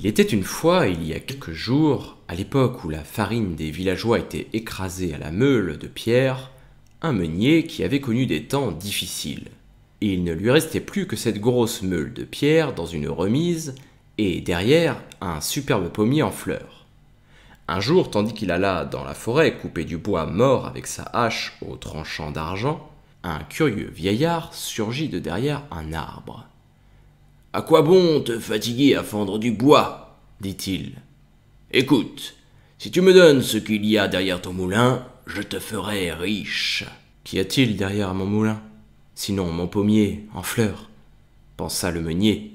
Il était une fois, il y a quelques jours, à l'époque où la farine des villageois était écrasée à la meule de pierre, un meunier qui avait connu des temps difficiles. Et il ne lui restait plus que cette grosse meule de pierre dans une remise, et derrière, un superbe pommier en fleurs. Un jour, tandis qu'il alla dans la forêt couper du bois mort avec sa hache au tranchant d'argent, un curieux vieillard surgit de derrière un arbre. « À quoi bon te fatiguer à fendre du bois ?» dit-il. « Écoute, si tu me donnes ce qu'il y a derrière ton moulin, je te ferai riche. »« Qu'y a-t-il derrière mon moulin ? Sinon mon pommier en fleurs ?» pensa le meunier,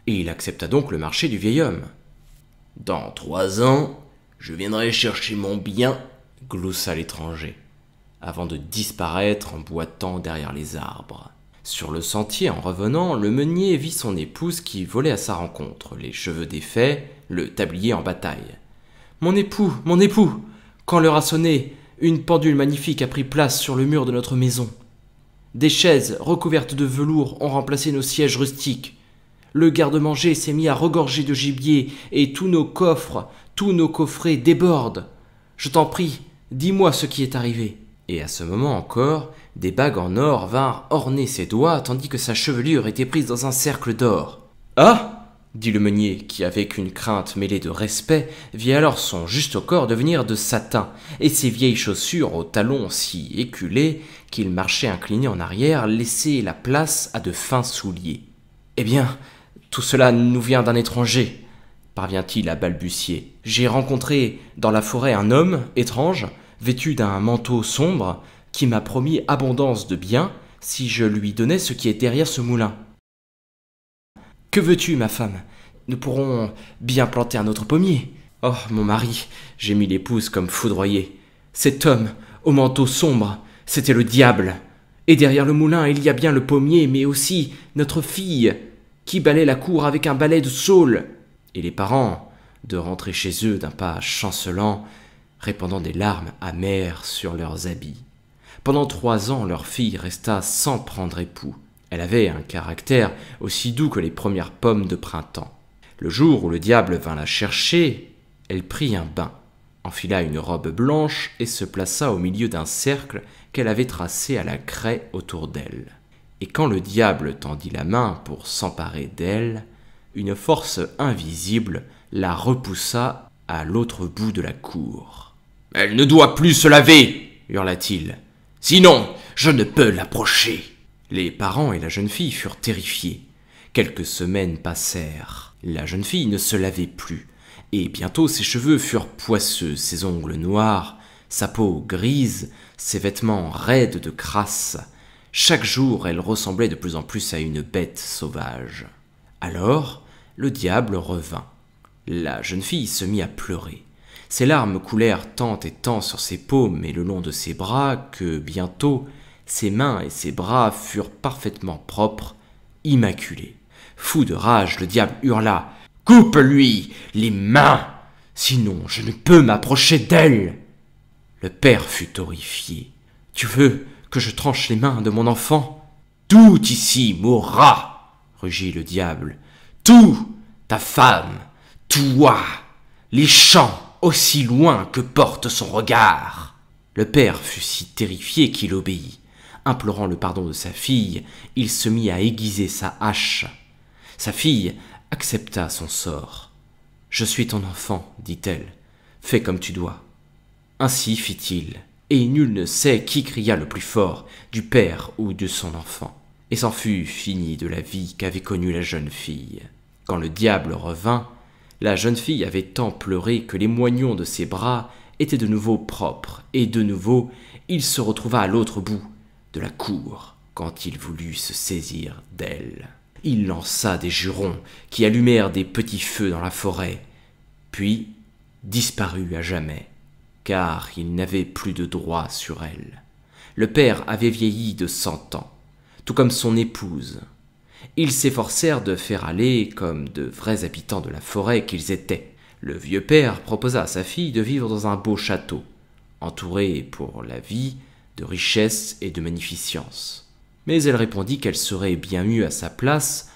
et il accepta donc le marché du vieil homme. « Dans 3 ans, je viendrai chercher mon bien, » gloussa l'étranger, avant de disparaître en boitant derrière les arbres. Sur le sentier, en revenant, le meunier vit son épouse qui volait à sa rencontre, les cheveux défaits, le tablier en bataille. « Mon époux, quand l'heure a sonné, une pendule magnifique a pris place sur le mur de notre maison. Des chaises recouvertes de velours ont remplacé nos sièges rustiques. Le garde-manger s'est mis à regorger de gibier et tous nos coffres, tous nos coffrets débordent. Je t'en prie, dis-moi ce qui est arrivé. » Et à ce moment encore, des bagues en or vinrent orner ses doigts tandis que sa chevelure était prise dans un cercle d'or. « Ah !» dit le meunier, qui avec une crainte mêlée de respect vit alors son juste corps devenir de satin et ses vieilles chaussures aux talons si éculés qu'il marchait incliné en arrière laissaient la place à de fins souliers. « Eh bien, tout cela nous vient d'un étranger, » parvient-il à balbutier. « J'ai rencontré dans la forêt un homme étrange, vêtu d'un manteau sombre, qui m'a promis abondance de biens si je lui donnais ce qui est derrière ce moulin. Que veux-tu, ma femme? Nous pourrons bien planter un autre pommier. » « Oh, mon mari, » gémit l'épouse comme foudroyée. « Cet homme, au manteau sombre, c'était le diable. Et derrière le moulin, il y a bien le pommier, mais aussi notre fille, qui balaie la cour avec un balai de saule. » Et les parents, de rentrer chez eux d'un pas chancelant, répandant des larmes amères sur leurs habits. Pendant 3 ans, leur fille resta sans prendre époux. Elle avait un caractère aussi doux que les premières pommes de printemps. Le jour où le diable vint la chercher, elle prit un bain, enfila une robe blanche et se plaça au milieu d'un cercle qu'elle avait tracé à la craie autour d'elle. Et quand le diable tendit la main pour s'emparer d'elle, une force invisible la repoussa à l'autre bout de la cour. « Elle ne doit plus se laver !» hurla-t-il. « Sinon, je ne peux l'approcher !» Les parents et la jeune fille furent terrifiés. Quelques semaines passèrent. La jeune fille ne se lavait plus, et bientôt ses cheveux furent poisseux, ses ongles noirs, sa peau grise, ses vêtements raides de crasse. Chaque jour, elle ressemblait de plus en plus à une bête sauvage. Alors, le diable revint. La jeune fille se mit à pleurer. Ses larmes coulèrent tant et tant sur ses paumes et le long de ses bras que, bientôt, ses mains et ses bras furent parfaitement propres, immaculés. Fou de rage, le diable hurla « Coupe-lui les mains, sinon je ne peux m'approcher d'elle !» Le père fut horrifié. « Tu veux que je tranche les mains de mon enfant ? » « Tout ici mourra !» rugit le diable. « Tout, ta femme, toi, les champs aussi loin que porte son regard !» Le père fut si terrifié qu'il obéit. Implorant le pardon de sa fille, il se mit à aiguiser sa hache. Sa fille accepta son sort. « Je suis ton enfant, dit-elle. Fais comme tu dois. » Ainsi fit-il, et nul ne sait qui cria le plus fort, du père ou de son enfant. Et c'en fut fini de la vie qu'avait connue la jeune fille. Quand le diable revint, la jeune fille avait tant pleuré que les moignons de ses bras étaient de nouveau propres, et de nouveau il se retrouva à l'autre bout de la cour quand il voulut se saisir d'elle. Il lança des jurons qui allumèrent des petits feux dans la forêt, puis disparut à jamais, car il n'avait plus de droit sur elle. Le père avait vieilli de 100 ans, tout comme son épouse. Ils s'efforcèrent de faire aller comme de vrais habitants de la forêt qu'ils étaient. Le vieux père proposa à sa fille de vivre dans un beau château, entouré pour la vie de richesse et de magnificence. Mais elle répondit qu'elle serait bien mieux à sa place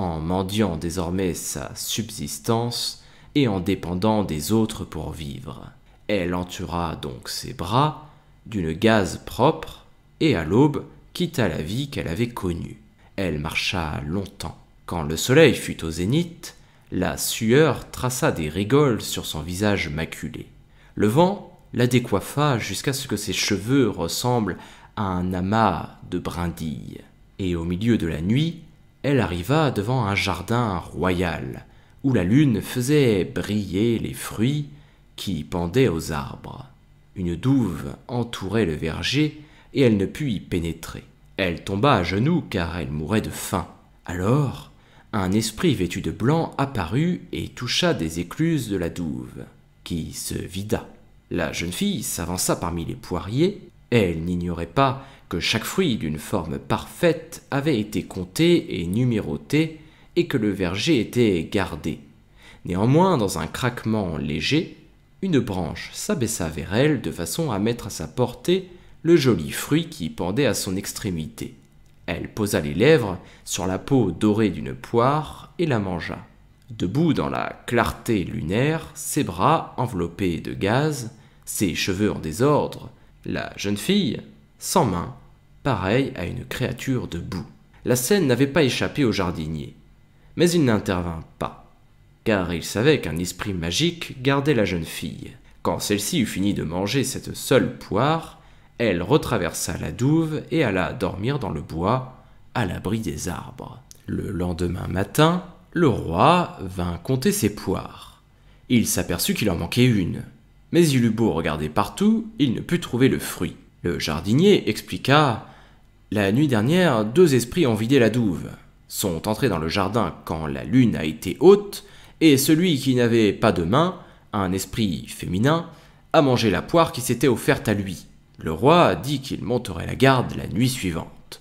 en mendiant désormais sa subsistance et en dépendant des autres pour vivre. Elle entoura donc ses bras d'une gaze propre et à l'aube quitta la vie qu'elle avait connue. Elle marcha longtemps. Quand le soleil fut au zénith, la sueur traça des rigoles sur son visage maculé. Le vent la décoiffa jusqu'à ce que ses cheveux ressemblent à un amas de brindilles. Et au milieu de la nuit, elle arriva devant un jardin royal, où la lune faisait briller les fruits qui pendaient aux arbres. Une douve entourait le verger, et elle ne put y pénétrer. Elle tomba à genoux car elle mourait de faim. Alors, un esprit vêtu de blanc apparut et toucha des écluses de la douve, qui se vida. La jeune fille s'avança parmi les poiriers. Elle n'ignorait pas que chaque fruit d'une forme parfaite avait été compté et numéroté et que le verger était gardé. Néanmoins, dans un craquement léger, une branche s'abaissa vers elle de façon à mettre à sa portée le joli fruit qui pendait à son extrémité. Elle posa les lèvres sur la peau dorée d'une poire et la mangea. Debout dans la clarté lunaire, ses bras enveloppés de gaze, ses cheveux en désordre, la jeune fille, sans main, pareille à une créature debout. La scène n'avait pas échappé au jardinier, mais il n'intervint pas, car il savait qu'un esprit magique gardait la jeune fille. Quand celle-ci eut fini de manger cette seule poire, elle retraversa la douve et alla dormir dans le bois, à l'abri des arbres. Le lendemain matin, le roi vint compter ses poires. Il s'aperçut qu'il en manquait une, mais il eut beau regarder partout, il ne put trouver le fruit. Le jardinier expliqua « La nuit dernière, 2 esprits ont vidé la douve, sont entrés dans le jardin quand la lune a été haute, et celui qui n'avait pas de main, un esprit féminin, a mangé la poire qui s'était offerte à lui. Le roi dit qu'il monterait la garde la nuit suivante.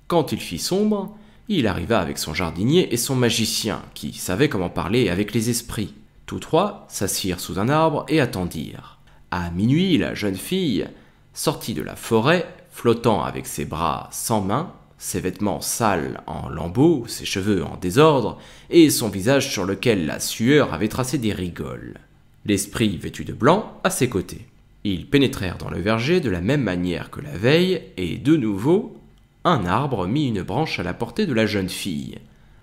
Quand il fit sombre, il arriva avec son jardinier et son magicien, qui savait comment parler avec les esprits. Tous 3 s'assirent sous un arbre et attendirent. À minuit, la jeune fille sortit de la forêt, flottant avec ses bras sans main, ses vêtements sales en lambeaux, ses cheveux en désordre, et son visage sur lequel la sueur avait tracé des rigoles. L'esprit vêtu de blanc à ses côtés. Ils pénétrèrent dans le verger de la même manière que la veille, et de nouveau, un arbre mit une branche à la portée de la jeune fille,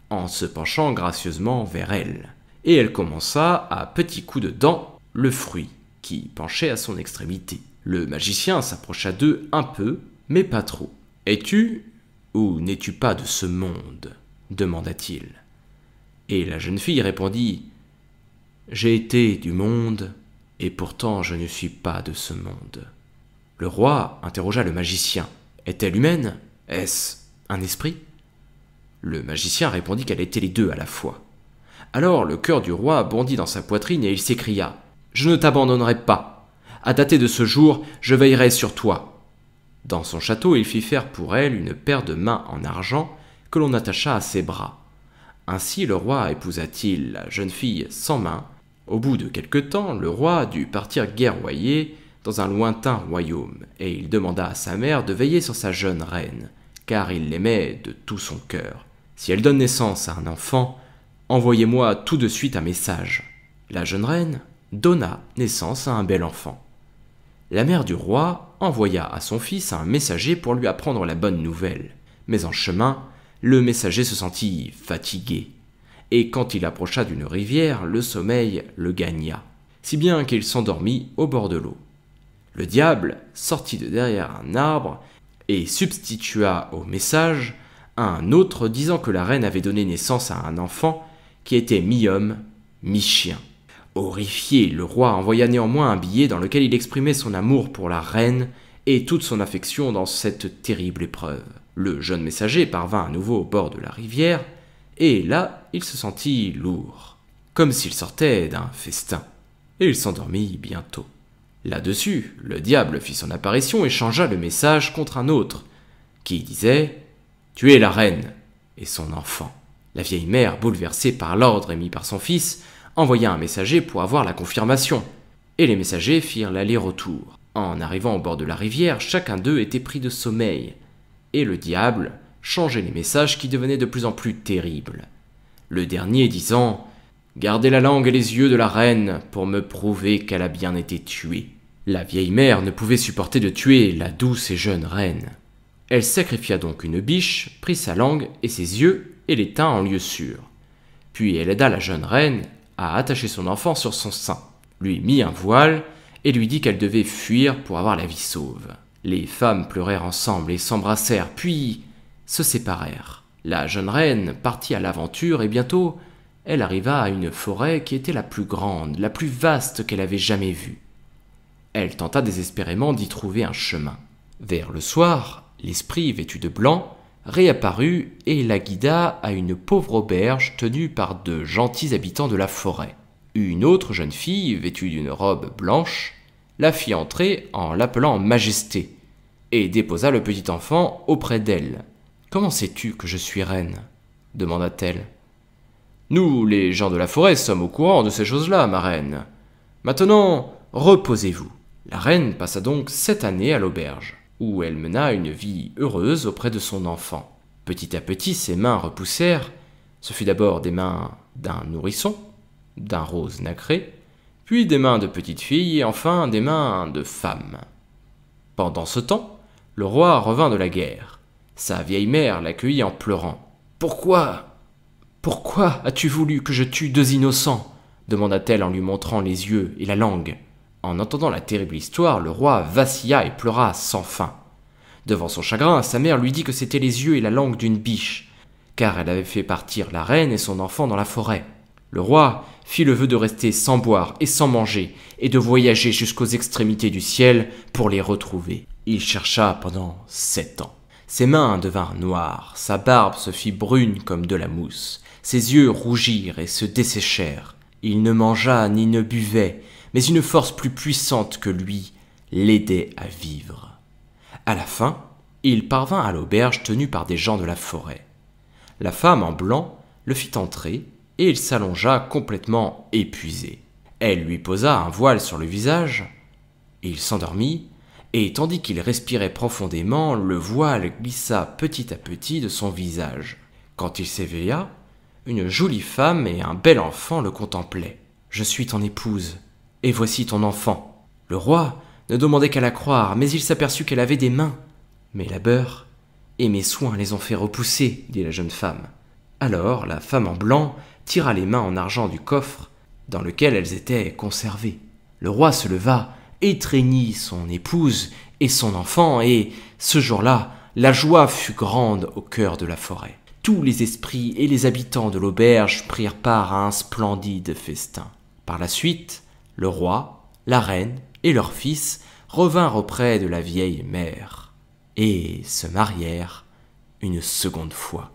en se penchant gracieusement vers elle, et elle commença à petits coups de dents le fruit, qui penchait à son extrémité. Le magicien s'approcha d'eux un peu, mais pas trop. « Es-tu ou n'es-tu pas de ce monde ?» demanda-t-il. Et la jeune fille répondit « J'ai été du monde, et pourtant je ne suis pas de ce monde. » Le roi interrogea le magicien. Est-elle humaine? Est-ce un esprit? Le magicien répondit qu'elle était les 2 à la fois. Alors le cœur du roi bondit dans sa poitrine et il s'écria « Je ne t'abandonnerai pas. À dater de ce jour, je veillerai sur toi. » Dans son château, il fit faire pour elle une paire de mains en argent que l'on attacha à ses bras. Ainsi le roi épousa-t-il la jeune fille sans main. Au bout de quelque temps, le roi dut partir guerroyer dans un lointain royaume, et il demanda à sa mère de veiller sur sa jeune reine, car il l'aimait de tout son cœur. Si elle donne naissance à un enfant, envoyez-moi tout de suite un message. La jeune reine donna naissance à un bel enfant. La mère du roi envoya à son fils un messager pour lui apprendre la bonne nouvelle, mais en chemin, le messager se sentit fatigué, et quand il approcha d'une rivière, le sommeil le gagna, si bien qu'il s'endormit au bord de l'eau. Le diable sortit de derrière un arbre et substitua au message un autre disant que la reine avait donné naissance à un enfant qui était mi-homme, mi-chien. Horrifié, le roi envoya néanmoins un billet dans lequel il exprimait son amour pour la reine et toute son affection dans cette terrible épreuve. Le jeune messager parvint à nouveau au bord de la rivière, et là, il se sentit lourd, comme s'il sortait d'un festin, et il s'endormit bientôt. Là-dessus, le diable fit son apparition et changea le message contre un autre, qui disait « Tuez la reine et son enfant ». La vieille mère, bouleversée par l'ordre émis par son fils, envoya un messager pour avoir la confirmation, et les messagers firent l'aller-retour. En arrivant au bord de la rivière, chacun d'eux était pris de sommeil, et le diable changeait les messages qui devenaient de plus en plus terribles. le dernier disant « Gardez la langue et les yeux de la reine pour me prouver qu'elle a bien été tuée. » La vieille mère ne pouvait supporter de tuer la douce et jeune reine. Elle sacrifia donc une biche, prit sa langue et ses yeux et les tint en lieu sûr. Puis elle aida la jeune reine à attacher son enfant sur son sein, lui mit un voile et lui dit qu'elle devait fuir pour avoir la vie sauve. Les femmes pleurèrent ensemble et s'embrassèrent, puis se séparèrent. La jeune reine partit à l'aventure et bientôt elle arriva à une forêt qui était la plus grande, la plus vaste qu'elle avait jamais vue. Elle tenta désespérément d'y trouver un chemin. Vers le soir, l'esprit vêtu de blanc réapparut et la guida à une pauvre auberge tenue par de gentils habitants de la forêt. Une autre jeune fille, vêtue d'une robe blanche, la fit entrer en l'appelant Majesté, et déposa le petit enfant auprès d'elle. « Comment sais-tu que je suis reine ?» demanda-t-elle. « Nous, les gens de la forêt, sommes au courant de ces choses-là, ma reine. Maintenant, reposez-vous. » La reine passa donc 7 années à l'auberge, où elle mena une vie heureuse auprès de son enfant. Petit à petit, ses mains repoussèrent. Ce fut d'abord des mains d'un nourrisson, d'un rose nacré, puis des mains de petite fille et enfin des mains de femme. Pendant ce temps, le roi revint de la guerre. Sa vieille mère l'accueillit en pleurant. « Pourquoi as-tu voulu que je tue 2 innocents ?» demanda-t-elle en lui montrant les yeux et la langue. En entendant la terrible histoire, le roi vacilla et pleura sans fin. Devant son chagrin, sa mère lui dit que c'étaient les yeux et la langue d'une biche, car elle avait fait partir la reine et son enfant dans la forêt. Le roi fit le vœu de rester sans boire et sans manger, et de voyager jusqu'aux extrémités du ciel pour les retrouver. Il chercha pendant 7 ans. Ses mains devinrent noires, sa barbe se fit brune comme de la mousse, ses yeux rougirent et se desséchèrent. Il ne mangea ni ne buvait, mais une force plus puissante que lui l'aidait à vivre. À la fin, il parvint à l'auberge tenue par des gens de la forêt. La femme en blanc le fit entrer et il s'allongea complètement épuisé. Elle lui posa un voile sur le visage, il s'endormit et tandis qu'il respirait profondément, le voile glissa petit à petit de son visage. Quand il s'éveilla, une jolie femme et un bel enfant le contemplaient. « Je suis ton épouse, et voici ton enfant. » Le roi ne demandait qu'à la croire, mais il s'aperçut qu'elle avait des mains. « Mes labeurs et mes soins les ont fait repousser, » dit la jeune femme. Alors la femme en blanc tira les mains en argent du coffre dans lequel elles étaient conservées. Le roi se leva, étreignit son épouse et son enfant, et ce jour-là, la joie fut grande au cœur de la forêt. Tous les esprits et les habitants de l'auberge prirent part à un splendide festin. Par la suite, le roi, la reine et leur fils revinrent auprès de la vieille mère et se marièrent une seconde fois.